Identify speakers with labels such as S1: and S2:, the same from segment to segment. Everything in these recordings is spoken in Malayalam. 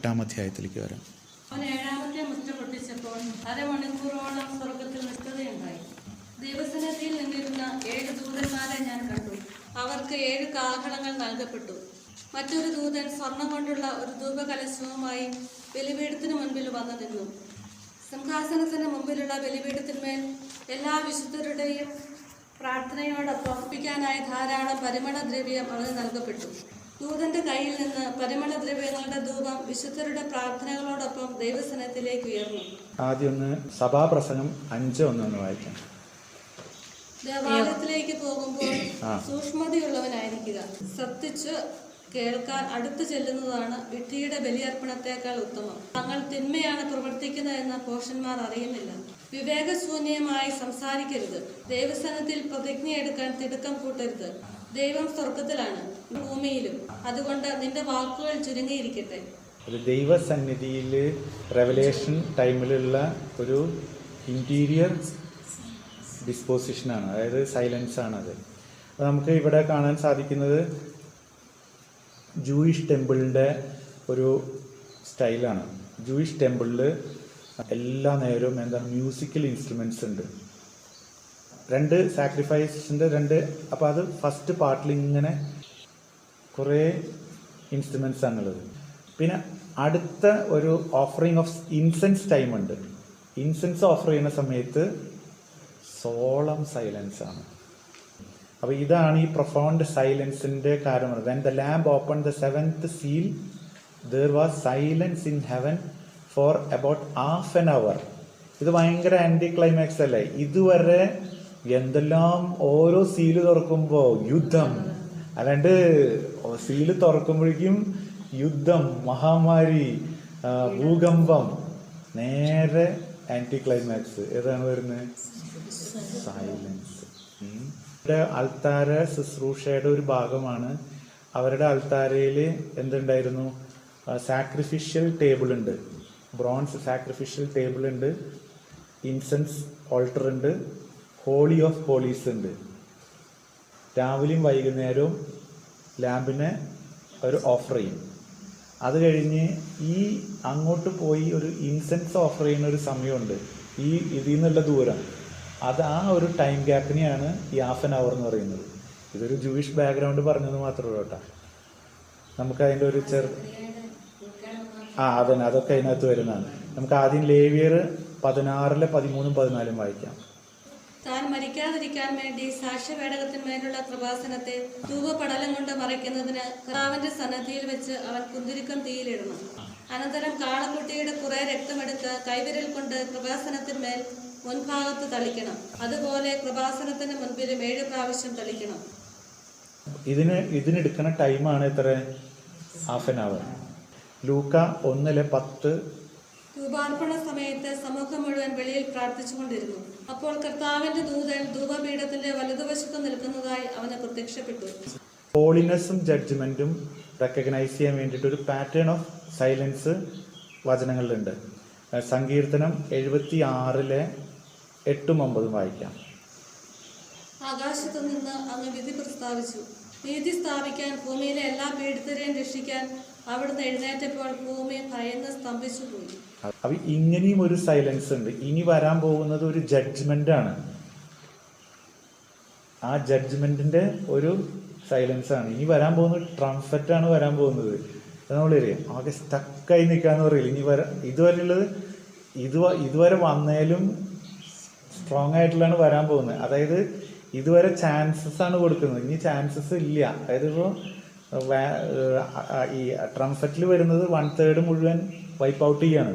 S1: 8-ാം അധ്യായത്തിലേക്ക് വരാം.
S2: അവൻ 7-ാമത്തെ മുദ്ര പൊട്ടിച്ചപ്പോൾ അരമണിക്കൂറോളം സ്വർഗത്തിൽ നിഷ്ഠതയുണ്ടായി. ദൈവസന്നിധിയിൽ നിന്നിരുന്ന 7 ദൂതന്മാരെ ഞാൻ കണ്ടു. അവർക്ക് 7 കാഹളങ്ങൾ നൽകപ്പെട്ടു. മറ്റൊരു ദൂതൻ സ്വർണം കൊണ്ടുള്ള ഒരു ധൂപകലശവുമായി ബലിപീഠത്തിനു മുൻപിൽ വന്നു നിന്നു. സിംഹാസനത്തിന് മുമ്പിലുള്ള ബലിപീഠത്തിന്മേൽ എല്ലാ വിശുദ്ധരുടെയും പ്രാർത്ഥനയോടൊപ്പം അർപ്പിക്കാനായി ധാരാളം പരിമളദ്രവ്യം അവന് നൽകപ്പെട്ടു. ദൂതന്റെ കയ്യിൽ നിന്ന് പരിമളദ്രവ്യങ്ങളുടെ ധൂപം വിശുദ്ധരുടെ പ്രാർത്ഥനകളോടൊപ്പം ദൈവസനത്തിലേക്ക് ഉയർന്നു.
S1: ആദ്യം സഭാപ്രസംഗം 5:1 വായിക്കാം.
S2: ദേവാലയത്തിലേക്ക് പോകുമ്പോൾ സൂക്ഷ്മതയുള്ളവനായിരിക്കുക. ശ്രദ്ധിച്ച് കേൾക്കാൻ അടുത്തു ചെല്ലുന്നതാണ് വിഡ്ഢിയുടെ ബലിയർപ്പണത്തെക്കാൾ ഉത്തമം. തങ്ങൾ തിന്മയാണ് പ്രവർത്തിക്കുന്നതെന്ന് ഭോഷന്മാർ അറിയുന്നില്ല. വിവേകശൂന്യമായി സംസാരിക്കരുത്. ദൈവസനത്തിൽ പ്രതിജ്ഞയെടുക്കാൻ തിടുക്കം കൂട്ടരുത്. ദൈവം സ്വർഗത്തിലാണ്, ഭൂമിയിലും. അതുകൊണ്ട് നിന്റെ വാക്കുകൾ ചുരുങ്ങിയിരിക്കട്ടെ.
S1: ദൈവസന്നിധിയിൽ റെവലേഷൻ ടൈമിലുള്ള ഒരു ഇന്റീരിയർ ഡിസ്പോസിഷനാണ്, അതായത് സൈലൻസ് ആണത്. അപ്പോൾ നമുക്ക് ഇവിടെ കാണാൻ സാധിക്കുന്നത് ജൂയിഷ് ടെമ്പിളിൻ്റെ ഒരു സ്റ്റൈലാണ്. ജൂയിഷ് ടെമ്പിളിൽ എല്ലാ നേരവും മ്യൂസിക്കൽ ഇൻസ്ട്രുമെൻറ്റ്സ് ഉണ്ട്. 2 സാക്രിഫൈസിൻ്റെ 2. അപ്പോൾ അത് ഫസ്റ്റ് പാർട്ടിൽ ഇങ്ങനെ കുറേ ഇൻസ്ട്രുമെൻറ്റ്സ് ആണുള്ളത്. പിന്നെ അടുത്ത ഒരു ഓഫറിങ് ഓഫ് ഇൻസെൻസ് ടൈം ഉണ്ട്. ഇൻസെൻസ് ഓഫർ ചെയ്യുന്ന സമയത്ത് സോളം സൈലൻസ് ആണ്. അപ്പോൾ ഇതാണ് ഈ പ്രൊഫൗണ്ട് സൈലൻസിൻ്റെ കാരണം. When the lamb open the 7th seal there was silence in heaven for about half an hour. ഇത് ഭയങ്കര ആൻറ്റി ക്ലൈമാക്സ് അല്ലേ? ഇതുവരെ എന്തെല്ലാം ഓരോ സീല് തുറക്കുമ്പോൾ യുദ്ധം, അല്ലാണ്ട് സീല് തുറക്കുമ്പോഴേക്കും യുദ്ധം, മഹാമാരി, ഭൂകമ്പം, നേരെ ആൻറ്റി ക്ലൈമാക്സ് ഏതാണ് വരുന്നത്? സൈലൻസ്. അൾത്താര ശുശ്രൂഷയുടെ ഒരു ഭാഗമാണ്. അവരുടെ അൾത്താരയിൽ എന്തുണ്ടായിരുന്നു? സാക്രിഫിഷ്യൽ ടേബിൾ ഉണ്ട്, ബ്രോൺസ് സാക്രിഫിഷ്യൽ ടേബിൾ ഉണ്ട്, ഇൻസെൻസ് ഓൾട്ടർ ഉണ്ട്, ഹോളി ഓഫ് ഹോളീസ് ഉണ്ട്. രാവിലെയും വൈകുന്നേരവും ലാമ്പിനെ ഒരു ഓഫർ ചെയ്യും. അത് കഴിഞ്ഞ് ഈ അങ്ങോട്ട് പോയി ഒരു ഇൻസെൻസ് ഓഫർ ചെയ്യുന്ന ഒരു സമയമുണ്ട്. ഇതിൽ നിന്നുള്ള ദൂരം, അത് ആ ഒരു ടൈം ഗ്യാപ്പിനെയാണ് ഈ ഹാഫ് ആൻ അവർ എന്ന് പറയുന്നത്. ഇതൊരു ജൂയിഷ് ബാക്ക്ഗ്രൗണ്ട് പറഞ്ഞത് മാത്രമേ കേട്ടോ. നമുക്ക് അതിൻ്റെ ഒരു അതന്നെ, അതൊക്കെ അതിനകത്ത് വരുന്നതാണ്. നമുക്ക് ആദ്യം ലേവ്യർ 16 13 14 വായിക്കാം.
S2: താൻ മരിക്കാതിരിക്കാൻ വേണ്ടി സാക്ഷ്യപേടകത്തിന്മേലുള്ള കൃപാസനത്തെ ധൂപപടലം കൊണ്ട് മറയ്ക്കുന്നതിന് കർത്താവിന്റെ സന്നിധിയിൽ വെച്ച് അവൻ കുന്തിരിക്കം തീയിലിടണം. അനന്തരം കാളക്കുട്ടിയുടെ കുറെ രക്തമെടുത്ത് കൈവിരൽ കൊണ്ട് കൃപാസനത്തിന്മേൽ മുൻഭാഗത്ത് തളിക്കണം. അതുപോലെ കൃപാസനത്തിന് മുൻപിലും 7 പ്രാവശ്യം തളിക്കണം.
S1: ഇതിനെടുക്കുന്ന ടൈമാണ് എത്ര? Half an hour. ലൂക്ക 1:10.
S2: ധൂപാർപ്പണ സമയത്ത് സമൂഹം മുഴുവൻ വെളിയിൽ പ്രാർത്ഥിച്ചുകൊണ്ടിരുന്നു. അപ്പോൾ കർത്താവിന്റെ ദൂതൻ ധൂപപീഠത്തിന്റെ വലതുവശത്ത് നിൽക്കുന്നതായി അവന് പ്രത്യക്ഷപ്പെട്ടു.
S1: ഹോളിനെസ്സും ജഡ്ജ്മെന്റും റെക്കഗ്നൈസ് ചെയ്യാൻ വേണ്ടിയിട്ട് ഒരു പാറ്റേൺ ഓഫ് സൈലൻസ് വചനങ്ങളിലുണ്ട്. സങ്കീർത്തനം 76 8 9 വായിക്കാം.
S2: ആകാശത്തു നിന്ന് അങ്ങ് വിധി പ്രസ്താവിച്ചു. നീതി സ്ഥാപിക്കാൻ, ഭൂമിയിലെ എല്ലാ പീഡിതരെയും രക്ഷിക്കാൻ അവിടുന്ന് എഴുന്നേറ്റപ്പോൾ ഭൂമി ഭയന്ന് സ്തംഭിച്ചു പോയി.
S1: അപ്പൊ ഇങ്ങനെയും ഒരു സൈലൻസ് ഉണ്ട്. ഇനി വരാൻ പോകുന്നത് ഒരു ജഡ്ജ്മെന്റ് ആണ്. ആ ജഡ്ജ്മെന്റിന്റെ ഒരു സൈലൻസ് ആണ്. ഇനി വരാൻ പോകുന്നത് ട്രംഫറ്റ് ആണ് വരാൻ പോകുന്നത്. നമ്മളറിയാം ആകെ സ്റ്റക്കായി നിൽക്കാന്ന് പറയില്ല. ഇനി ഇതുവരെ വന്നേലും സ്ട്രോങ് ആയിട്ടുള്ളതാണ് വരാൻ പോകുന്നത്. അതായത് ഇതുവരെ ചാൻസസ് ആണ് കൊടുക്കുന്നത്, ഇനി ചാൻസസ് ഇല്ല. അതായത് ഇപ്പോൾ ഈ ട്രംഫറ്റിൽ വരുന്നത് 1/3 മുഴുവൻ വൈപ്പ് ഔട്ട് ചെയ്യാണ്.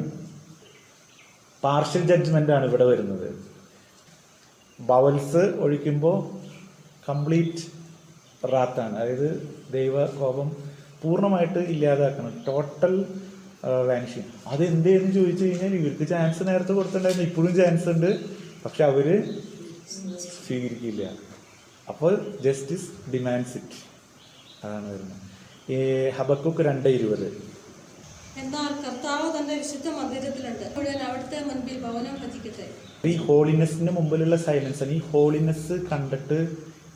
S1: പാർഷ്യൽ ജഡ്ജ്മെന്റ് ആണ് ഇവിടെ വരുന്നത്. ബവൽസ് ഒഴിക്കുമ്പോൾ കംപ്ലീറ്റ് റാത്താണ്, അതായത് ദൈവ കോപം പൂർണ്ണമായിട്ട് ഇല്ലാതാക്കണം, ടോട്ടൽ വാനിഷിങ്. അത് എന്തെന്ന് ചോദിച്ചു കഴിഞ്ഞാൽ ഇവർക്ക് ചാൻസ് നേരത്തെ കൊടുത്തിട്ടുണ്ടായിരുന്നു, ഇപ്പോഴും ചാൻസ് ഉണ്ട്, പക്ഷെ അവര് സ്വീകരിക്കില്ല. അപ്പോൾ ജസ്റ്റിസ് ഡിമാൻഡ്സ് ഇറ്റ്. അതാണ് വരുന്നത്. ഹബക്കൂക്ക് 2:20.
S2: എന്നാൽ കർത്താവ് തന്റെ വിശുദ്ധ മന്ദിരത്തിലുണ്ട്, മുഴുവൻ അവിടുത്തെ മുൻപിൽ മൗനം ഭജിക്കട്ടെ.
S1: ഈ ഹോളിനെസ്സിന് മുമ്പിലുള്ള സൈലൻസ് ആണ്. ഈ ഹോളിനെസ് കണ്ടിട്ട്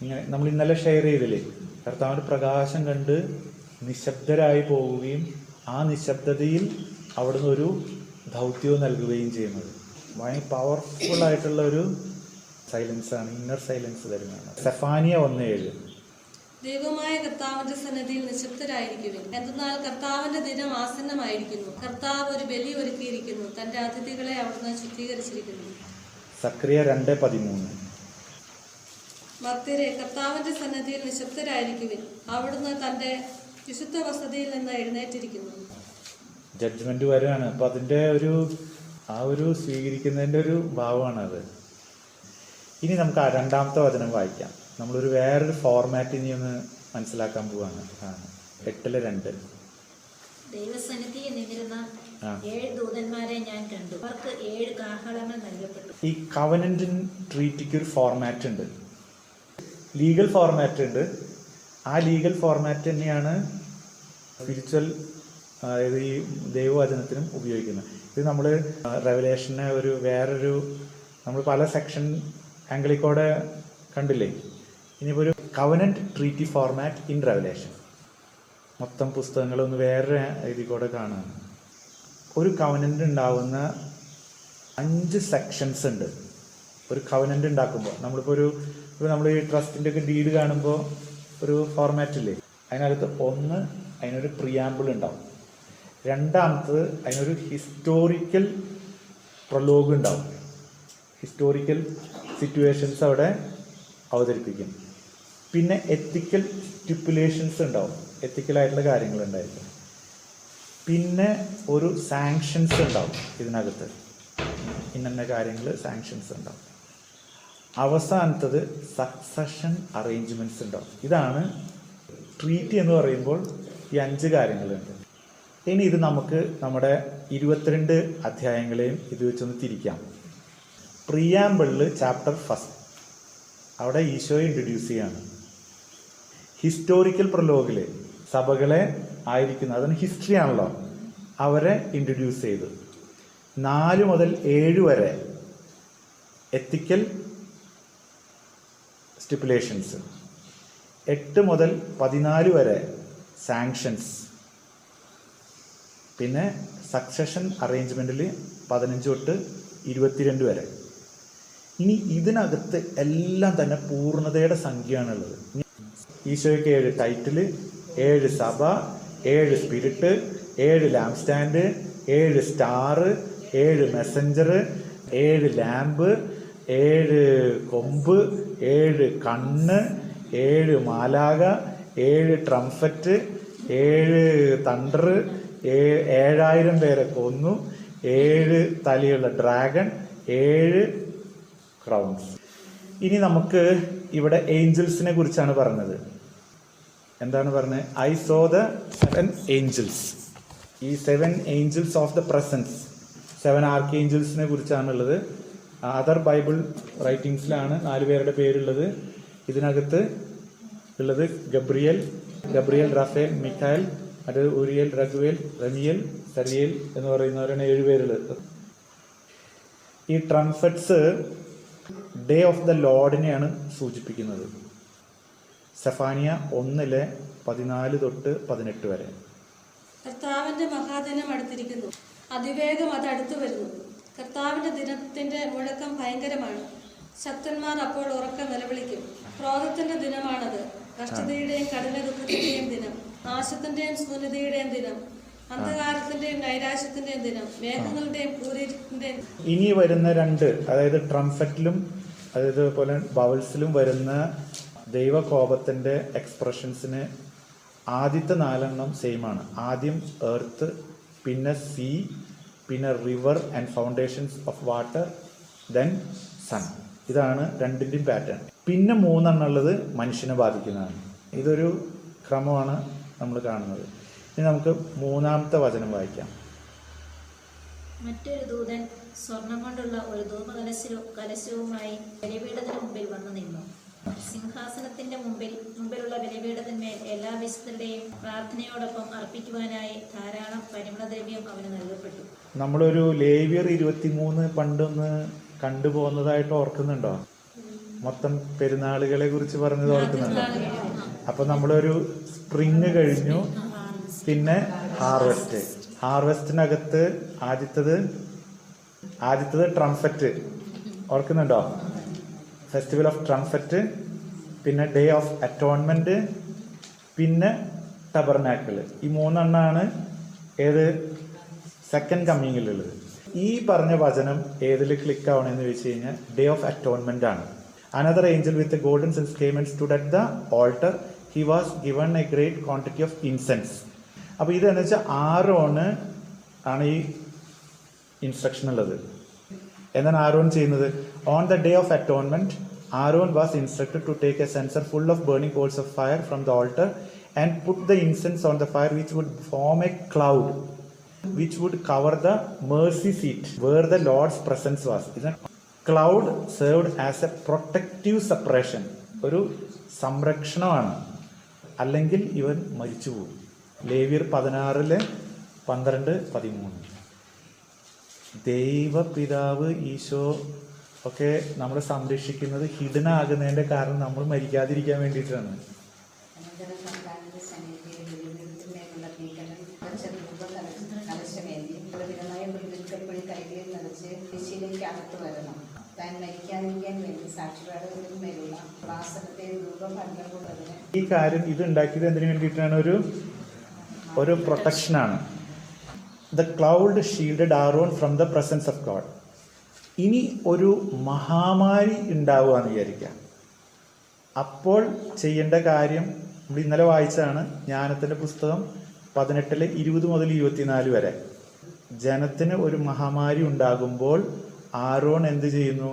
S1: ഇങ്ങനെ നമ്മൾ ഇന്നലെ ഷെയർ ചെയ്തില്ലേ, കർത്താവിൻ്റെ പ്രകാശം കണ്ട് നിശബ്ദരായി പോവുകയും ആ നിശബ്ദതയിൽ അവിടുന്ന് ഒരു ദൗത്യവും നൽകുകയും ചെയ്യുന്നത്. ഭയങ്കര പവർഫുൾ ആയിട്ടുള്ള ഒരു സൈലൻസാണ്, ഇന്നർ സൈലൻസ് തരുന്നതാണ്. സെഫാനിയ 1:7.
S2: ദൈവമായ കർത്താവിന്റെ സന്നിധിയിൽ നിശബ്ദരായിരിക്കുവിൻ, എന്തെന്നാൽ കർത്താവിന്റെ ദിനം ആസന്നമായിരിക്കുന്നു. കർത്താവ് ഒരു ബലി ഒരുക്കിയിരിക്കുന്നു, തന്റെ അതിഥികളെ അവിടുന്ന് ശുദ്ധീകരിച്ചിരിക്കുന്നു.
S1: സക്രിയ 2:13.
S2: ഭക്തരെ, കർത്താവിന്റെ സന്നിധിയിൽ നിശബ്ദരായിരിക്കുവിൻ, അവിടുന്ന് തന്റെ വിശുദ്ധ വസതിയിൽ നിന്ന് എഴുന്നേറ്റിരിക്കുന്നു.
S1: ജഡ്ജ്മെന്റ് വരെയാണ്. അപ്പൊ അതിന്റെ ഒരു സ്വീകരിക്കുന്നതിന്റെ ഒരു ഭാവമാണ് അത്. ഇനി നമുക്ക് രണ്ടാമത്തെ വചനം വായിക്കാം. നമ്മളൊരു വേറൊരു ഫോർമാറ്റ് ഇനി ഒന്ന് മനസ്സിലാക്കാൻ പോവാണ്. 8:2.
S3: ദൈവസന്നിധിയിൽ നിന്നിരുന്ന 7 ദൂതന്മാരെ ഞാൻ കണ്ടു. അവർക്ക് 7 കാഹളങ്ങൾ നൽകപ്പെട്ടു.
S1: ഈ കവനന്റ് ട്രീറ്റിക്ക് ഒരു ഫോർമാറ്റ് ഉണ്ട്, ലീഗൽ ഫോർമാറ്റ് ഉണ്ട്. ആ ലീഗൽ ഫോർമാറ്റ് തന്നെയാണ് സ്പിരിച്വൽ, അതായത് ഈ ദൈവവചനത്തിനും ഉപയോഗിക്കുന്നത്. ഇത് നമ്മൾ റെവലേഷനെ വേറൊരു നമ്മൾ പല സെക്ഷൻ ആംഗിളിൽ കൂടെ കണ്ടില്ലേ. ഇനിയിപ്പോൾ ഒരു covenant treaty format in revelation, മൊത്തം പുസ്തകങ്ങളൊന്ന് വേറെ ഇതിൽ കൂടെ കാണുകയാണ്. ഒരു കവനന്റ് ഉണ്ടാവുന്ന 5 സെക്ഷൻസ് ഉണ്ട്. ഒരു കവനന്റ് ഉണ്ടാക്കുമ്പോൾ ഇപ്പോൾ നമ്മൾ ഈ ട്രസ്റ്റിൻ്റെ ഒക്കെ ഡീഡ് കാണുമ്പോൾ ഒരു ഫോർമാറ്റ് ഇല്ലേ, അതിനകത്ത് അതിനൊരു പ്രിയാമ്പിൾ ഉണ്ടാവും. രണ്ടാമത്തത് അതിനൊരു ഹിസ്റ്റോറിക്കൽ പ്രൊലോഗ് ഉണ്ടാവും. ഹിസ്റ്റോറിക്കൽ സിറ്റുവേഷൻസ് അവിടെ അവതരിപ്പിക്കും. പിന്നെ എത്തിക്കൽ സ്റ്റിപ്പുലേഷൻസ് ഉണ്ടാവും, എത്തിക്കലായിട്ടുള്ള കാര്യങ്ങളുണ്ടായിരിക്കും. പിന്നെ ഒരു സാങ്ഷൻസ് ഉണ്ടാവും ഇതിനകത്ത്, ഇന്ന കാര്യങ്ങൾ സാങ്ഷൻസ് ഉണ്ടാവും. അവസാനത്തത് സക്സഷൻ അറേഞ്ച്മെൻറ്റ്സ് ഉണ്ടാവും. ഇതാണ് ട്രീറ്റി എന്ന് പറയുമ്പോൾ ഈ 5 കാര്യങ്ങളുണ്ട്. ഇനി ഇത് നമുക്ക് നമ്മുടെ 22 അധ്യായങ്ങളെയും ഇത് വെച്ചൊന്ന് തിരിക്കാം. പ്രിയാമ്പിളിൽ ചാപ്റ്റർ 1 അവിടെ ഈശോയെ ഇൻട്രൊഡ്യൂസ് ചെയ്യാണ്. ഹിസ്റ്റോറിക്കൽ പ്രൊലോഗിൽ സഭകളെ ആയിരിക്കുന്നത്, അതിന് ഹിസ്റ്ററി ആണല്ലോ, അവരെ ഇൻട്രൊഡ്യൂസ് ചെയ്തു. 4 മുതൽ 7 വരെ എത്തിക്കൽ സ്റ്റിപ്പുലേഷൻസ്, 8 മുതൽ 14 വരെ സാങ്ഷൻസ്, പിന്നെ സക്സഷൻ അറേഞ്ച്മെൻറ്റിൽ 15 തൊട്ട് 22 വരെ. ഇനി ഇതിനകത്ത് എല്ലാം തന്നെ പൂർണ്ണതയുടെ സംഖ്യയാണുള്ളത്. ഈശോയ്ക്ക് 7 ടൈറ്റില്, 7 സഭ, 7 spirit, 7 lamp stand, 7 star, 7 Messenger, 7 lamp, 7 കൊമ്പ്, 7 കണ്ണ്, 7 മാലാക, 7 ട്രംഫറ്റ്, 7 തണ്ടർ, 7000 പേരെ കൊന്നു, 7 തലയുള്ള ഡ്രാഗൺ, 7 ക്രൗൺസ്. ഇനി നമുക്ക് ഇവിടെ ഏഞ്ചൽസിനെ കുറിച്ചാണ് പറഞ്ഞത്. എന്താണ് പറഞ്ഞത്? I saw the 7 angels. ഈ 7 angels of the presence, 7 arch ഏഞ്ചൽസിനെ കുറിച്ചാണുള്ളത്. അതർ ബൈബിൾ റൈറ്റിങ്സിലാണ് 4 പേരുടെ പേരുള്ളത്. ഇതിനകത്ത് ഉള്ളത് ഗബ്രിയേൽ, റാഫേൽ, മിഖായൽ, അത് ഊരിയേൽ, റഗുവേൽ, റമിയേൽ, സരിയേൽ എന്ന് പറയുന്നവരാണ് 7 പേരുള്ളത്. ഈ ട്രംഫറ്റ്സ് ഡേ ഓഫ് ദ ലോർഡിനെയാണ് സൂചിപ്പിക്കുന്നത്. സെഫാനിയ 1:14 തൊട്ട് 18 വരെ.
S2: കർത്താവിന്റെ മഹാദിനം അടുത്തിരിക്കുന്നു, അതിവേഗം അത് അടുത്തു വരുന്നു. കർത്താവിന്റെ ദിനത്തിന്റെ മുഴക്കം ഭയങ്കരമാണ്. ശക്തന്മാർ അപ്പോൾ ഉറക്കം നിലവിളിക്കും. ക്രോധത്തിന്റെ ദിനമാണത്, കഷ്ടതയുടെയും കഠിന ദുഃഖത്തിന്റെയും ദിനം, നാശത്തിന്റെയും ശൂന്യതയുടെയും ദിനം, അന്ധകാരത്തിന്റെയും നൈരാശ്യത്തിന്റെയും ദിനം, മേഘങ്ങളുടെയും കൂരിന്റെയും.
S1: ഇനി വരുന്ന 2, അതായത് ട്രംഫറ്റിലും അതേപോലെ ബവൽസിലും വരുന്ന ദൈവകോപത്തിന്റെ എക്സ്പ്രഷൻസിന് ആദ്യത്തെ 4 സെയിം ആണ്. ആദ്യം എർത്ത്, പിന്നെ സീ, പിന്നെ river and foundations of water, then sun. ഇതാണ് 2ന്റെയും പാറ്റേൺ. പിന്നെ 3 ഉള്ളത് മനുഷ്യനെ ബാധിക്കുന്നതാണ്. ഇതൊരു ക്രമമാണ് നമ്മൾ കാണുന്നത്. ഇനി നമുക്ക് 3-ാമത്തെ വചനം വായിക്കാം.
S3: മറ്റൊരു ദൂതൻ സ്വർണം കൊണ്ടുള്ള ഒരു ധൂപകലശവുമായി ബലിപീഠത്തിന് മുമ്പിൽ വന്നു നിന്നു. സിംഹാസനത്തിന്റെ മുമ്പിലുള്ള ബലിപീഠത്തിന്മേൽ എല്ലാ വിശുദ്ധരുടെയും പ്രാർത്ഥനയോടൊപ്പം അർപ്പിക്കുവാനായി ധാരാളം പരിമളദ്രവ്യം അവന് നൽകപ്പെട്ടു.
S1: നമ്മളൊരു ലേവ്യർ 23 പണ്ടൊന്ന് കണ്ടുപോകുന്നതായിട്ട് ഓർക്കുന്നുണ്ടോ? മൊത്തം പെരുന്നാളുകളെ കുറിച്ച് പറഞ്ഞത് ഓർക്കുന്നുണ്ടോ? അപ്പൊ നമ്മളൊരു സ്പ്രിങ് കഴിഞ്ഞു, പിന്നെ ഹാർവെസ്റ്റിനകത്ത് ആദ്യത്തത് ട്രംഫറ്റ്, ഓർക്കുന്നുണ്ടോ? ഫെസ്റ്റിവൽ ഓഫ് ട്രംഫറ്റ്, പിന്നെ ഡേ ഓഫ് അറ്റോൺമെന്റ്, പിന്നെ ടബർനാക്കിൾ. ഈ 3 എണ്ണമാണ് ഏത് സെക്കൻഡ് കമ്മിങ്ങിലുള്ളത്. ഈ പറഞ്ഞ വചനം ഏതിൽ ക്ലിക്ക് ആവണമെന്ന് വെച്ച് കഴിഞ്ഞാൽ ഡേ ഓഫ് അറ്റോൺമെന്റ് ആണ്. Another Angel with a golden sense came and stood at the alter. He was given A great quantity of incense. അപ്പോൾ ഇതെന്ന് വെച്ചാൽ ആരോണ് ആണ് ഈ ഇൻസ്ട്രക്ഷൻ ഉള്ളത്. എന്താണ് ആരോൺ ചെയ്യുന്നത്? On the day of atonement Aaron was instructed to take a censer full of burning coals of fire from the altar and put the incense on the fire, which would form a cloud which would cover the mercy seat where the Lord's presence was. The cloud served as a protective suppression. ഒരു സംരക്ഷണമാണ്, അല്ലെങ്കിൽ ഇവൻ മരിച്ചുപോകും. ലേവ്യർ 16:12-13. ദൈവപിതാവ് ഈശോ ഒക്കെ നമ്മൾ സംരക്ഷിക്കുന്നത് ഹിഡൻ ആകുന്നതിന്റെ കാരണം നമ്മൾ മരിക്കാതിരിക്കാൻ വേണ്ടിയിട്ടാണ്. ഈ കാര്യം ഇത് ഉണ്ടാക്കിയത് എന്തിനു വേണ്ടിയിട്ടാണ്? ഒരു പ്രൊട്ടക്ഷനാണ്. The cloud shielded Aaron from the presence of God. ഇനി ഒരു മഹാമാരി ഉണ്ടാവുകയെന്ന് വിചാരിക്കാം. അപ്പോൾ ചെയ്യേണ്ട കാര്യം നമ്മൾ ഇന്നലെ വായിച്ചാണ്, ജ്ഞാനത്തിൻ്റെ പുസ്തകം 18-20-24 വരെ. ജനത്തിന് ഒരു മഹാമാരി ഉണ്ടാകുമ്പോൾ ആരോൺ എന്ത് ചെയ്യുന്നു?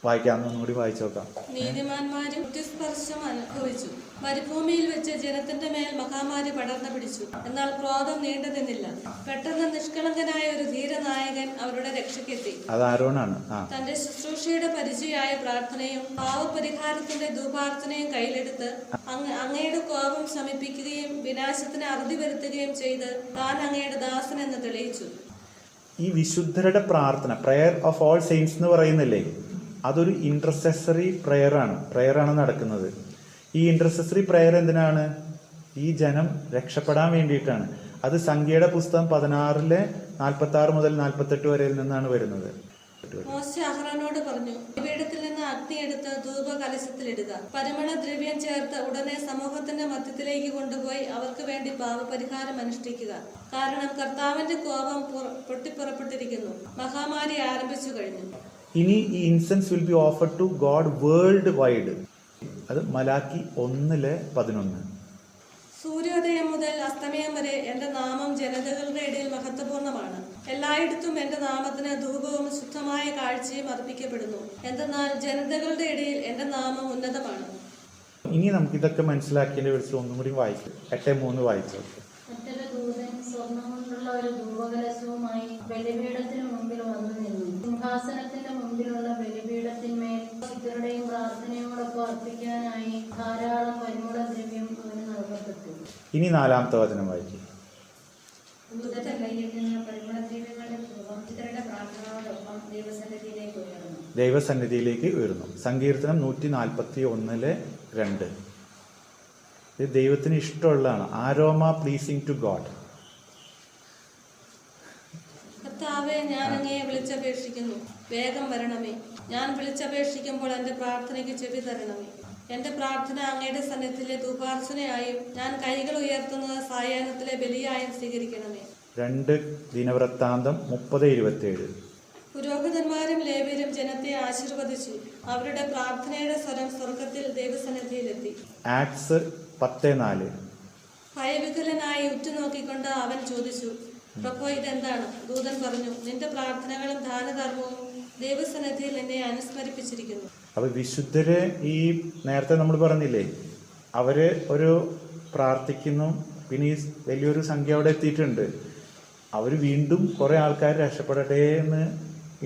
S1: വായിക്കാം, ഒന്നുകൂടി വായിച്ചു നോക്കാം.
S2: നീതിമാന്മാരും സ്പർശം അനുഭവിച്ചു. മരുഭൂമിയിൽ വെച്ച് ജനത്തിന്റെ മേൽ മഹാമാരി പടർന്നു പിടിച്ചു. എന്നാൽ ക്രോധം നീണ്ടു നിന്നില്ല. പെട്ടെന്ന് നിഷ്കളങ്കനായ ഒരു ധീരനായകൻ അവരുടെ രക്ഷയ്ക്കെത്തി.
S1: അത് ആരോണാണ്.
S2: തന്റെ ശുശ്രൂഷയുടെ പരിചയമായ പ്രാർത്ഥനയും പാവപരിഹാരത്തിന്റെ ധൂപാർത്ഥനയും കയ്യിലെടുത്ത് അങ്ങയുടെ കോപം ശമിപ്പിക്കുകയും വിനാശത്തിന് അറുതി വരുത്തുകയും ചെയ്ത് താൻ അങ്ങയുടെ ദാസൻ എന്ന് തെളിയിച്ചു.
S1: ഈ വിശുദ്ധരുടെ പ്രാർത്ഥന, പ്രയർ ഓഫ് ഓൾ സെയിൻസ് എന്ന് പറയുന്നില്ലേ, അതൊരു ഇന്റർസെസറി പ്രയറാണ് നടക്കുന്നത്. ഈ ഇന്റർസെസറി പ്രയർ എന്തിനാണ്? ഈ ജനം രക്ഷപ്പെടാൻ വേണ്ടിയിട്ടാണ്. അത് സംഖ്യയുടെ പുസ്തകം 16-46-48 വരെ നിന്നാണ് വരുന്നത്.
S2: മോശെ അഹ്റോനോട് പറഞ്ഞു, ബലിപീഠത്തിൽ നിന്ന് അഗ്നി എടുത്ത് ധൂപ കലശത്തിലിടുക. പരിമള ദ്രവ്യം ചേർത്ത് ഉടനെ സമൂഹത്തിന്റെ മധ്യത്തിലേക്ക് കൊണ്ടുപോയി അവർക്ക് വേണ്ടി പാപപരിഹാരം അനുഷ്ഠിക്കുക. കാരണം കർത്താവിന്റെ കോപം പൊട്ടിപ്പുറപ്പെട്ടിരിക്കുന്നു. മഹാമാരി ആരംഭിച്ചു കഴിഞ്ഞു.
S1: ഇനി ഈ incense will be offered to God worldwide. അത് മലാക്കി 1:11.
S2: സൂര്യോദയം മുതൽ അസ്തമയം വരെ എന്റെ നാമം ജനതകളുടെ ഇടയിൽ മഹത്വപൂർണ്ണമാണ്. എല്ലായിടത്തും എന്റെ നാമത്തിന് ധൂപവും ശുദ്ധമായ കാഴ്ചയും അർപ്പിക്കപ്പെടുന്നു. എന്തെന്നാൽ ജനതകളുടെ ഇടയിൽ എന്റെ നാമം ഉന്നതമാണ്.
S1: ഇനി നമുക്ക് ഇതൊക്കെ മനസ്സിലാക്കിയതിന്റെ വെളിച്ചം ഒന്നും കൂടി വായിക്കും. 8:3 വായിച്ചു.
S3: മറ്റൊരു ദൂതൻ സ്വർണ്ണം കൊണ്ടുള്ള ഒരു ധൂപകലശവുമായി ബലിപീഠത്തിന് മുമ്പിൽ വന്നു നിന്നു. സിംഹാസനത്തിന്റെ മുമ്പിലുള്ള ബലിപീഠത്തിന്മേൽ ശുദ്ധരുടെയും പ്രാർത്ഥനയോടൊപ്പം അർപ്പിക്കാനായി ധാരാളം പരിമള ദ്രവ്യം അവന് നൽകപ്പെട്ടു.
S1: ഇനി 4-ാമത്തെ വചനം വായിക്കും.
S3: ദൂതന്റെ കയ്യിൽ നിന്ന് പരിമളദ്രവ്യങ്ങളുടെ ധൂപം ശുദ്ധരുടെ പ്രാർത്ഥനയോടൊപ്പം
S1: ദൈവസന്നിധിയിലേക്ക് ഉയർന്നു. സങ്കീർത്തനം 141:2. ഇത് ദൈവത്തിന് ഇഷ്ടമുള്ളതാണ്. Aroma pleasing to God.
S2: കർത്താവേ, ഞാൻ അങ്ങയെ വിളിച്ചപേക്ഷിക്കുന്നു, വേഗം വരണമേ. ഞാൻ വിളിച്ചപേക്ഷിക്കുമ്പോൾ എന്റെ പ്രാർത്ഥനയ്ക്ക് ചെവി തരണമേ. എന്റെ പ്രാർത്ഥന അങ്ങയുടെ സന്നിധിയിലെ ധൂപാർച്ചനയായും ഞാൻ കൈകൾ ഉയർത്തുന്നത് സായാഹ്നത്തിലെ ബലിയായും സ്വീകരിക്കണമേ.
S1: 2 ദിനവൃത്താന്തം 30:27.
S2: പുരോഹിതന്മാരും ലേവ്യരും ജനത്തെ ആശീർവദിച്ചു. അവരുടെ പ്രാർത്ഥനയുടെ സ്വരം സ്വർഗത്തിൽ ദൈവസന്നിധിയിലെത്തി.
S1: ആക്ട്സ് 10:4.
S2: ഭയവികലനായി ഉറ്റുനോക്കിക്കൊണ്ട് അവൻ ചോദിച്ചു, പ്രഭോ, ഇതെന്താണ്? ദൂതൻ പറഞ്ഞു, നിന്റെ പ്രാർത്ഥനകളും ദാനധർമ്മവും ദൈവസന്നിധിയിൽ എന്നെ അനുസ്മരിപ്പിച്ചിരിക്കുന്നു.
S1: അപ്പൊ വിശുദ്ധര് ഈ നേരത്തെ നമ്മൾ പറഞ്ഞില്ലേ, അവര് ഒരു പ്രാർത്ഥിക്കുന്നു, പിന്നെ ഈ വലിയൊരു സംഖ്യ അവിടെ എത്തിയിട്ടുണ്ട്. അവര് വീണ്ടും കുറെ ആൾക്കാർ രക്ഷപ്പെടട്ടെ എന്ന്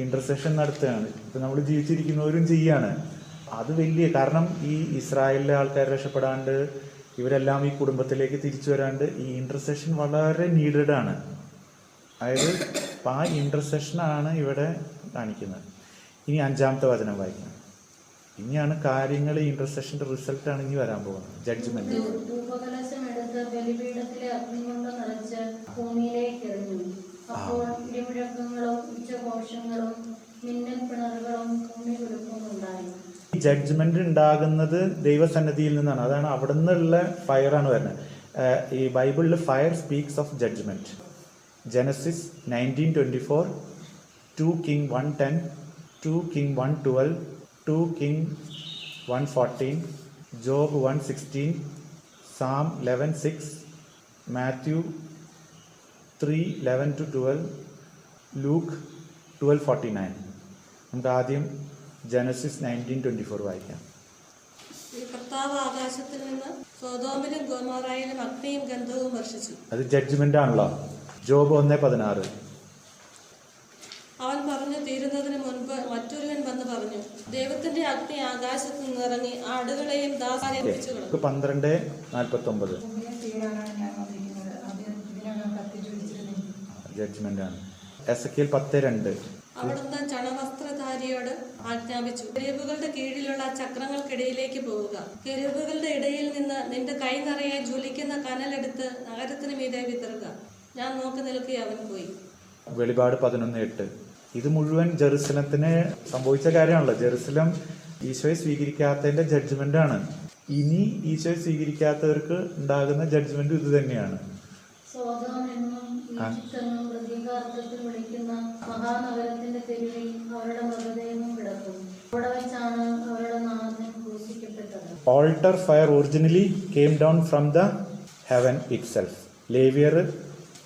S1: ഇന്റർസെഷൻ നടത്തുകയാണ്. ഇപ്പൊ നമ്മൾ ജീവിച്ചിരിക്കുന്നവരും ചെയ്യാണ്. അത് വലിയ കാരണം ഈ ഇസ്രായേലിലെ ആൾക്കാർ രക്ഷപ്പെടാണ്ട് ഇവരെല്ലാം ഈ കുടുംബത്തിലേക്ക് തിരിച്ചു വരാണ്ട് ഈ ഇന്റർസെഷൻ വളരെ നീഡഡ് ആണ്. അതായത് ആ ഇന്റർസെഷനാണ് ഇവിടെ കാണിക്കുന്നത്. ഇനി 5-ാമത്തെ വചനം വായിക്കണം. ഇനിയാണ് കാര്യങ്ങൾ, ഇന്റർസെഷന്റെ റിസൾട്ടാണ് ഇനി വരാൻ പോകുന്നത്, ജഡ്ജ്മെന്റ്.
S3: ധൂപകലശം എടുത്ത് എടുത്ത് ബലിപീഠത്തിലെ അഗ്നി കൊണ്ട് നിറച്ച് ഭൂമിയിലേക്ക് എറിഞ്ഞു. അപ്പോൾ ഇടിമുഴക്കങ്ങളും ഉച്ചഘോഷങ്ങളും മിന്നൽ പിണറുകളും ഭൂമി കുലുക്കുന്നുണ്ടായി.
S1: ജഡ്ജ്മെന്റ് ഉണ്ടാകുന്നത് ദൈവസന്നിധിയിൽ നിന്നാണ്. അതാണ് അവിടെ നിന്നുള്ള ഫയറാണ് വരുന്നത്. ഈ ബൈബിളിൽ fire speaks of judgment. Genesis 19:24, 2 King 1:10, 2 King 1:12, 2 King 1:14, Job 1:16, Psalm 11:6, Matthew 3:11-12, Luke 12:49. നമുക്ക് ആദ്യം ജനസിസ് 19:24 വായിക്കാം.
S2: ഈ കർത്താവ് ആകാശത്തിൽ നിന്ന് സൊദോമിലും ഗൊമോറയിലും അഗ്നിയും ഗന്ധവും വർഷിച്ചു. അത്
S1: ജഡ്ജ്മെന്റ് ആണല്ലോ. ജോബ് 1:16.
S2: അവൻ പറഞ്ഞു തീരുന്നതിന് മുൻപ് മറ്റൊരുവൻ വന്ന് പറഞ്ഞു, ദൈവത്തിന്റെ അഗ്നി ആകാശത്ത് നിന്നിറങ്ങി ആടുകളെയും ദാസരെയും പിടിച്ചു കളഞ്ഞു.
S1: 12:49 ജഡ്ജ്മെന്റ് ആണ്. എസെക്കിയേൽ 10:2
S2: അവിടുന്ന് ചണവസ്ത്രധാരിയോട് ആജ്ഞാപിച്ചു, കെരൂബുകളുടെ കീഴിലുള്ള ചക്രങ്ങൾക്കിടയിലേക്ക് പോവുക. കെരൂബുകളുടെ ഇടയിൽ നിന്ന് നിന്റെ കൈ നിറയെ ജ്വലിക്കുന്ന കനലെടുത്ത് നഗരത്തിന് മീതെ വിതറുക. ഞാൻ നോക്കി നിൽക്കി അവൻ പോയി.
S1: വെളിപാട് 11:8. ഇത് മുഴുവൻ ജെറുസലത്തിന് സംഭവിച്ച കാര്യമാണല്ലോ. ജെറുസലം ഈശോയെ സ്വീകരിക്കാത്തതിന്റെ ജഡ്ജ്മെന്റ് ആണ്. ഇനി ഈശോയെ സ്വീകരിക്കാത്തവർക്ക് ഉണ്ടാകുന്ന ജഡ്ജ്മെന്റ് ഇത് തന്നെയാണ്.
S3: വിളിക്കുന്ന മഹാനഗരത്തിന്റെ തെരുവിൽ അവരുടെ മൃതദേഹവും കിടക്കും. അവിടെ വെച്ചാണ് അവരുടെ നാഥൻ ക്രൂശിക്കപ്പെട്ടത്.
S1: Altar fire originally came down from the heaven itself. ലേവ്യർ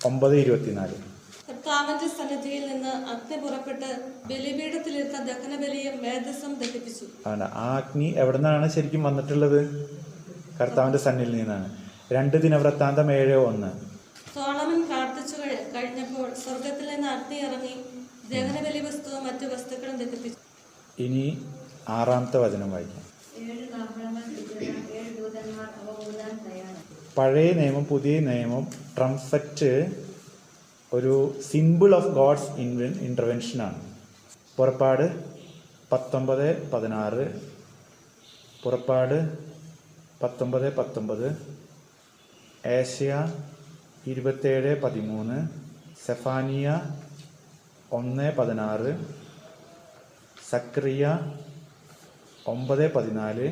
S1: 9:24.
S2: കർത്താവിന്റെ സന്നിധിയിൽ നിന്ന് അഗ്നി പുറപ്പെട്ട് ബലിപീഠത്തിലിരുന്ന ദഹനബലിയും മേധസ്സും ദഹിപ്പിച്ചു.
S1: ആ അഗ്നി എവിടെ നിന്നാണ് ശരിക്കും വന്നിട്ടുള്ളത്? കർത്താവിന്റെ സന്നിധിയിൽ നിന്നാണ്. 2 ദിനവൃത്താന്തം 7:1.
S2: സോളമൻ പ്രാർത്ഥിച്ചു കഴിഞ്ഞപ്പോൾ സ്വർഗത്തിൽ നിന്ന് അഗ്നി ഇറങ്ങി ദഹനബലി വസ്തുവും മറ്റു വസ്തുക്കളും ദഹിപ്പിച്ചു.
S1: ഇനി 6-ാമത്തെ വചനം വായിക്കാം. പഴയ നിയമം പുതിയ നിയമം ട്രംഫറ്റ് ഒരു സിമ്പിൾ ഓഫ് ഗോഡ്സ് ഇൻ്റർവെൻഷനാണ്. പുറപ്പാട് 19:16, പുറപ്പാട് 19:19, ഏഷ്യ 27:13, സെഫാനിയ 1:16, സക്രിയ 9:14,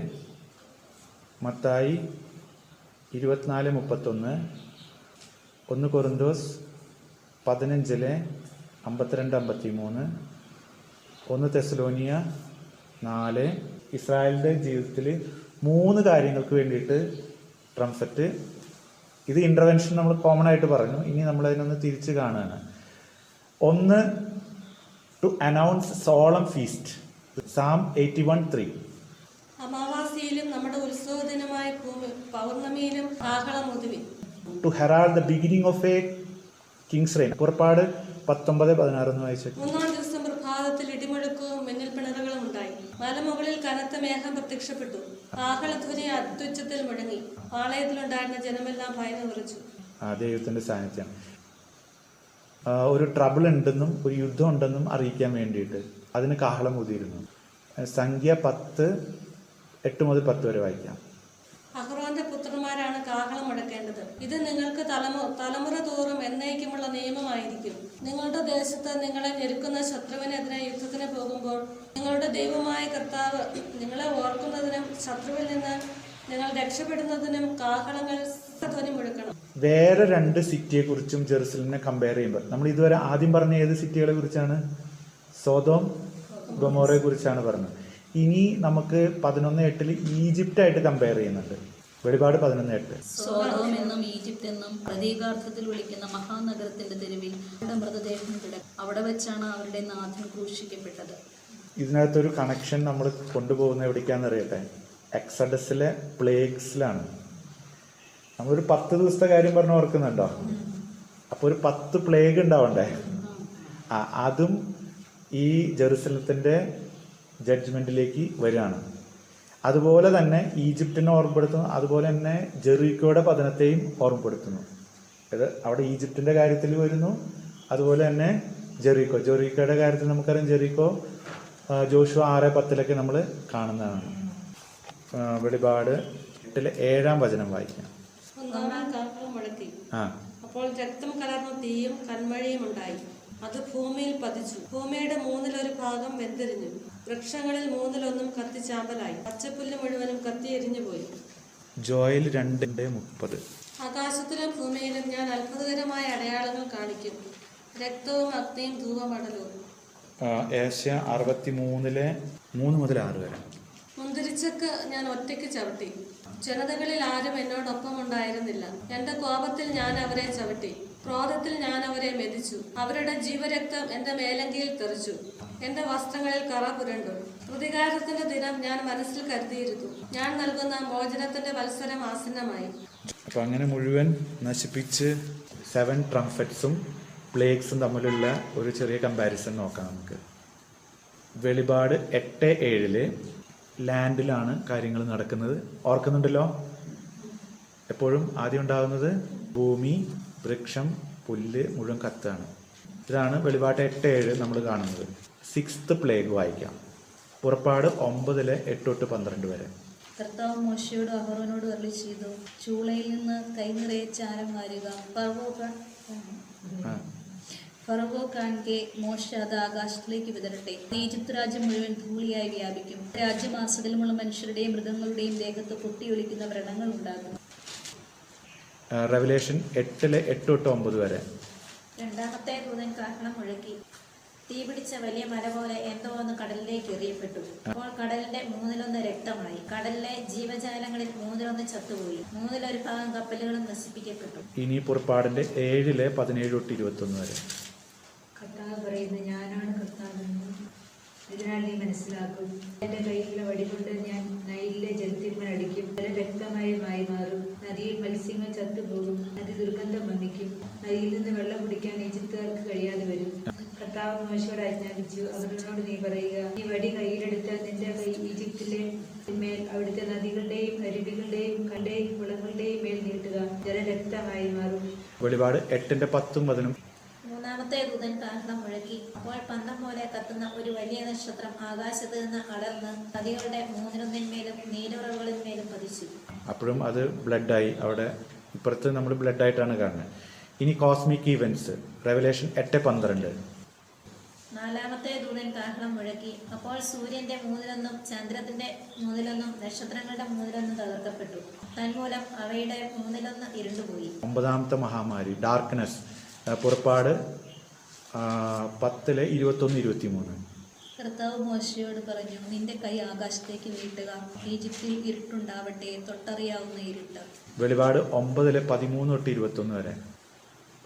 S1: മത്തായി 24:31, 1 കൊറിന്തോസ് 15:52-53, 1 തെസ്സലോനിയ 4. ഇസ്രായേലിൻ്റെ ജീവിതത്തിൽ 3 കാര്യങ്ങൾക്ക് വേണ്ടിയിട്ട് ട്രംഫറ്റ്. ഇത് ഇൻ്റർവെൻഷൻ നമ്മൾ കോമൺ ആയിട്ട് പറഞ്ഞു. ഇനി നമ്മളതിനൊന്ന് തിരിച്ച് കാണുകയാണ്. 1, to announce solemn feast. Psalm 81:3.
S2: അമാവാസിയിലും നമ്മുടെ ഉത്സവദിനമായ പൗർണമിയിലും കാഹളമുതുവിൻ.
S1: To herald the beginning of a king's reign. പുറപ്പാട് 19:16 വായിച്ചു.
S2: 3-ാം ദിവസം പ്രഭാതത്തിൽ ഇടിമുഴക്കവും മിന്നൽ പിണറുകളും ഉണ്ടായി. മലമുകളിൽ കനത്ത മേഘം പ്രത്യക്ഷപ്പെട്ടു. കാഹളധ്വനി അത്യുച്ചത്തിൽ മുഴങ്ങി. പാളയത്തിലുണ്ടായിരുന്ന ജനമെല്ലാം ഭയന്ന് വിറച്ചു.
S1: ദൈവത്തിന്റെ സാന്നിധ്യം. ഒരു ട്രബിൾ ഉണ്ടെന്നും ഒരു യുദ്ധം ഉണ്ടെന്നും അറിയിക്കാൻ വേണ്ടിയിട്ട് അതിന് കാഹളം ഊതിയിരുന്നു. സംഖ്യ 10:8-10 വരെ വായിക്കാം.
S2: അഹ്റോന്റെ പുത്രന്മാരാണ് കാഹളം മുടക്കേണ്ടത്. ഇത് നിങ്ങൾക്ക് തലമുറ തോറും എന്നേക്കുമുള്ള നിയമമായിരിക്കും. നിങ്ങളുടെ ദേശത്ത് നിങ്ങളെ ഞെരുക്കുന്ന ശത്രുവിനെതിരെ യുദ്ധത്തിന് പോകുമ്പോൾ നിങ്ങളുടെ ദൈവമായ കർത്താവ് നിങ്ങളെ ഓർക്കുന്നതിനും ശത്രുവിൽ നിന്ന് നിങ്ങൾ രക്ഷപ്പെടുന്നതിനും കാഹളങ്ങൾ ധ്വനി മുഴക്കണം.
S1: വേറെ 2 സിറ്റിയെ കുറിച്ചും ജെറുസലമിനെ കമ്പയർ ചെയ്യുമ്പോൾ നമ്മൾ ഇതുവരെ ആദ്യം പറഞ്ഞ ഏത് സിറ്റികളെ കുറിച്ചാണ്? സോദോം ഗൊമോറയെ കുറിച്ചാണ് പറഞ്ഞത്. ഇനി നമുക്ക് 11:8 ഈജിപ്റ്റായിട്ട് കമ്പയർ ചെയ്യുന്നുണ്ട്. വെളിപാട് 11:8.
S3: സോദോം എന്നും ഈജിപ്ത് എന്നും പ്രതീകാർത്ഥത്തിൽ വിളിക്കുന്ന മഹാനഗരത്തിന്റെ തെരുവിൽ അവരുടെ മൃതദേഹം കിടക്കും. അവിടെ വെച്ചാണ് അവരുടെ നാഥൻ ക്രൂശിക്കപ്പെട്ടത്.
S1: ഇതിനകത്തൊരു കണക്ഷൻ നമ്മൾ കൊണ്ടുപോകുന്ന എവിടേക്കാന്ന് അറിയട്ടെ? എക്സഡസിലെ പ്ലേഗ്സിലാണ്. നമ്മളൊരു 10 ദിവസത്തെ കാര്യം പറഞ്ഞ് ഓർക്കുന്നുണ്ടോ? അപ്പോൾ ഒരു 10 പ്ലേഗ് ഉണ്ടാവണ്ടേ? അതും ഈ ജെറുസലത്തിൻ്റെ ജഡ്ജ്മെന്റിലേക്ക് വരികയാണ്. അതുപോലെ തന്നെ ഈജിപ്തിനെ ഓർമ്മപ്പെടുത്തുന്നു. അതുപോലെ തന്നെ ജെറീക്കോയുടെ പതനത്തെയും ഓർമ്മപ്പെടുത്തുന്നു. അത് അവിടെ ഈജിപ്തിൻ്റെ കാര്യത്തിൽ വരുന്നു. അതുപോലെ തന്നെ ജെറീക്കോയുടെ കാര്യത്തിൽ നമുക്കറിയാം. ജെറീക്കോ ജോഷുവ 6:10 നമ്മൾ കാണുന്നതാണ്. വെളിപാട് 8 7-ാം വചനം വായിക്കാം.
S2: ഒന്നാമൻ
S1: ആ
S2: അപ്പോൾ രക്തം കലർന്ന തീയും കന്മഴയും ഉണ്ടായി. അത് ഭൂമിയിൽ പതിച്ചു. ഭൂമിയുടെ 1/3 വെന്തെരിഞ്ഞു. വൃക്ഷങ്ങളിൽ 1/3 കത്തിച്ചാമ്പലായി. പച്ചപ്പുല്ല് മുഴുവനും കത്തിയെരിഞ്ഞുപോയി.
S1: ജോയൽ 2:30.
S2: ആകാശത്തിലും ഭൂമിയിലും ഞാൻ അത്ഭുതകരമായ അടയാളങ്ങൾ കാണിക്കും, രക്തവും അഗ്നിയും ധൂപമടലവും.
S1: ഏഷ്യ 63:3-6 വരെ.
S2: മുന്തിരിച്ചക്ക് ഞാൻ ഒറ്റയ്ക്ക് ചവിട്ടി. ജനതകളിൽ ആരും എന്നോടൊപ്പം ഉണ്ടായിരുന്നില്ല. എന്റെ കോപത്തിൽ ഞാൻ അവരെ ചവിട്ടി, ക്രോധത്തിൽ ഞാൻ അവരെ മെതിച്ചു. അവരുടെ ജീവരക്തം എന്റെ മേലങ്കിയിൽ തെറിച്ചു, എന്റെ വസ്ത്രങ്ങളിൽ കറ പുരണ്ടു. പ്രതികാരത്തിന്റെ ദിനം ഞാൻ മനസ്സിൽ കരുതിയിരുന്നു. ഞാൻ നൽകുന്ന മോചനത്തിന്റെ വത്സരം ആസന്നമായി.
S1: അപ്പൊ അങ്ങനെ മുഴുവൻ നശിപ്പിച്ച് 7 ട്രംഫറ്റ്സും പ്ലേഗ്സും തമ്മിലുള്ള ഒരു ചെറിയ കമ്പാരിസൺ നോക്കാം നമുക്ക്. വെളിപാട് 8:7 ലാൻഡിലാണ് കാര്യങ്ങൾ നടക്കുന്നത്. ഓർക്കുന്നുണ്ടല്ലോ, എപ്പോഴും ആദ്യം ഉണ്ടാകുന്നത് ഭൂമി, വൃക്ഷം, പുല്ല് മുഴുവൻ കത്താണ്. ഇതാണ് വെളിപാട് 8:7 നമ്മൾ കാണുന്നത്. 6th പ്ലേഗ് വായിക്കാം. പുറപ്പാട് 9:8-12 വരെ.
S4: കർത്താവ് മോശയോട് അഹറോനോട് അരുളി ചെയ്തു, ചൂളയിൽ നിന്ന് കൈനിറയെ ചാരം വാരുക. ഫറവോ കാൺകെ മോശ അത് ആകാശത്തിലേക്ക് വിതരട്ടെ. ഈജിപ്ത് രാജ്യം മുഴുവൻ ധൂളിയായി വ്യാപിക്കും. രാജ്യമാസകലമുള്ള മനുഷ്യരുടെയും മൃഗങ്ങളുടെയും ദേഹത്ത് പൊട്ടിയൊലിക്കുന്ന വ്രണങ്ങൾ ഉണ്ടാകും.
S1: റെവലേഷൻ 8:8-9 വരെ.
S3: രണ്ടാമത്തെ ദൂതൻ കാഹളം മുഴക്കി. തീപിടിച്ച വലിയ മല പോലെ എന്തോ ഒന്ന് കടലിലേക്ക് എറിയപ്പെട്ടു. അപ്പോൾ കടലിന്റെ 1/3 രക്തമായി. കടലിലെ ജീവജാലങ്ങളിൽ 1/3 ചത്തുപോയി. 1/3 കപ്പലുകളും നശിപ്പിക്കപ്പെട്ടു.
S1: ഇനി പുറപ്പാടിന്റെ 7:17-21 വരെ.
S5: കർത്താവ് പറയുന്നു, ഞാനാണ് കർത്താവെന്ന് ഇതിനാൽ നീ മനസ്സിലാക്കും. എന്റെ കയ്യിലുള്ള വടികൊണ്ട് ഞാൻ നൈലിലെ ജലത്തിന്മേൽ അടിക്കും. ജല രക്തമയമായി മാറും. നദിയിൽ മത്സ്യങ്ങൾ ചത്തുപോകും. നദി ദുർഗന്ധം വമിക്കും. നദിയിൽ നിന്ന് വെള്ളം കുടിക്കാൻ ഈജിപ്തുകാർക്ക് കഴിയാതെ വരും. കർത്താവ് മോശയോട് ആജ്ഞാപിച്ചു, അവരോട് നീ പറയുക, ഈ വടി കയ്യിലെടുത്താൽ നിന്റെ കൈ ഈജിപ്തിലെ മേൽ, അവിടുത്തെ നദികളുടെയും അരുവികളുടെയും കണ്ടേയും കുളങ്ങളുടെയും മേൽ നീട്ടുക. ജലരക്തമായി മാറും.
S1: വെളിപാട് 8:10-11.
S3: മൂന്നാമത്തെ ദൂതൻ കാഹളം മുഴക്കി. അപ്പോൾ പന്തം പോലെ കത്തുന്ന ഒരു വലിയ നക്ഷത്രം ആകാശത്ത് നിന്ന് അടർന്ന് നദികളുടെ 1/3 നീരുറവുകളിന്മേലും പതിച്ചു.
S1: അപ്പോഴും അത് ബ്ലഡായി. അവിടെ ഇപ്പുറത്ത് നമ്മൾ ബ്ലഡായിട്ടാണ് കാണുന്നത്. ഇനി കോസ്മിക് ഈവൻസ്. റെവലേഷൻ 8:12.
S3: നാലാമത്തെ ദൂതൻ കാഹളം മുഴക്കി. അപ്പോൾ സൂര്യന്റെ 1/3 ചന്ദ്രത്തിന്റെ 1/3 നക്ഷത്രങ്ങളുടെ 1/3 തകർക്കപ്പെട്ടു. തന്മൂലം അവയുടെ 1/3 ഇരുണ്ടുപോയി. 9ാമത്തെ
S1: മഹാമാരി, ഡാർക്ക്നെസ്. പുറപ്പാട് 10:21-23.
S4: കർത്താവ് മോശയോട് പറഞ്ഞു, നിന്റെ കൈ ആകാശത്തേക്ക് നീട്ടുക. ഈജിപ്തിൽ ഇരുട്ടുണ്ടാവട്ടെ, തൊട്ടറിയാവുന്ന ഇരുട്ട്.
S1: വെളിപാട് 9:13-21 വരെ.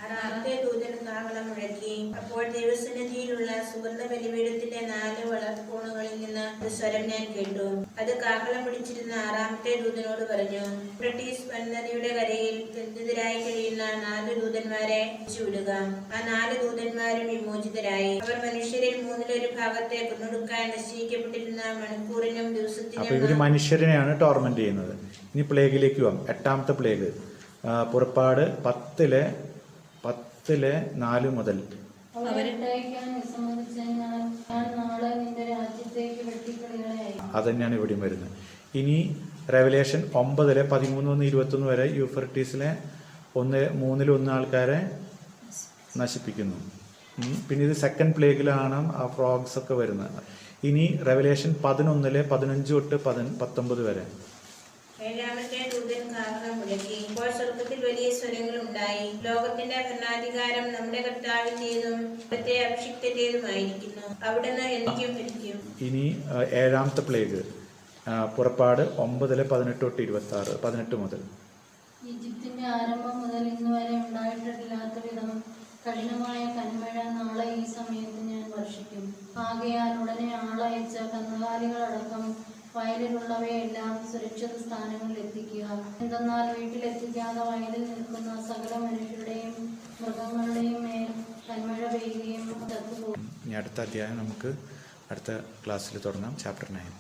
S6: ആറാമത്തെ ദൂതൻ കാഹളം മുഴക്കി. അപ്പോൾ ദൈവസന്നിധിയിലുള്ള സുഗന്ധ ബലിപീഠത്തിന്റെ 4 വളർക്കോണുകളിൽ നിന്ന് ഒരു സ്വരം ഞാൻ കേട്ടു. അത് കാഹളം പിടിച്ചിരുന്ന 6ാമത്തെ ദൂതനോട് പറഞ്ഞു, യൂഫ്രട്ടീസ് വൻനദിയുടെ കരയിൽ ബന്ധിതരായി കഴിയുന്ന 4 ദൂതന്മാരെ വിടുക. ആ 4 ദൂതന്മാരും വിമോചിതരായി. അവർ മനുഷ്യരിൽ 1/3 കൊന്നൊടുക്കാൻ നിശ്ചയിക്കപ്പെട്ടിരുന്ന മണിക്കൂറിനും ദിവസത്തിനും.
S1: അപ്പൊ ഇവര് മനുഷ്യരെയാണ് ടോർമെന്റ് ചെയ്യുന്നത്. ഇനി പ്ലേഗിലേക്ക് പോവാം. 8ാമത്തെ പ്ലേഗ്. പുറപ്പാട് 10:4 മുതൽ. അതന്നെയാണ് ഇവിടെയും വരുന്നത്. ഇനി റെവലേഷൻ 9:13-21 വരെ യൂഫ്രട്ടീസിലെ 3/1 ആൾക്കാരെ നശിപ്പിക്കുന്നു. പിന്നെ ഇത് 2nd പ്ലേഗിലാണ് ആ ഫ്രോഗ്സ് ഒക്കെ വരുന്നത്. ഇനി റെവലേഷൻ 11:15-19 വരെ.
S6: ഏഴാമത്തെ ദൂതൻ കാഹളം മുഴക്കി. ഇപ്പോൾ സ്വർഗത്തിൽ വലിയ സ്വരങ്ങൾ ഉണ്ടായി. ലോകത്തിന്റെ ഭരണാധികാരം നമ്മുടെ കർത്താവിന്റേതും അവിടുത്തെ അഭിഷിക്തന്റേതുമായിരിക്കുന്നു. അവിടുന്ന് എനിക്കും ഭരിക്കും.
S1: ഇനി 7ാമത്തെ പ്ലേഗ്. പുറപ്പാട് 9:18-26 മുതൽ.
S7: ഈജിപ്തിന്റെ ആരംഭം മുതൽ ഇന്ന് വരെ ഉണ്ടായിട്ടില്ലാത്ത വിധം കഠിനമായ കന്മഴ നാളെ ഈ സമയത്ത് ഞാൻ വർഷിക്കും. ആകയാൽ ഉടനെ ആളയച്ച കന്നുകാലികളടക്കം വയലിലുള്ളവയെല്ലാം സുരക്ഷിത സ്ഥാനങ്ങളിൽ എത്തിക്കുക. എന്തെന്നാൽ വീട്ടിലെത്തിക്കാതെ വയലിൽ നിൽക്കുന്ന സകല മനുഷ്യരുടെയും മൃഗങ്ങളുടെയും മേൽ കന്മഴ പെയ്യുകയും ചത്തുപോകും.
S1: ഇനി അടുത്ത അധ്യായം നമുക്ക് അടുത്ത ക്ലാസ്സിൽ തുടങ്ങാം. ചാപ്റ്റർ 9.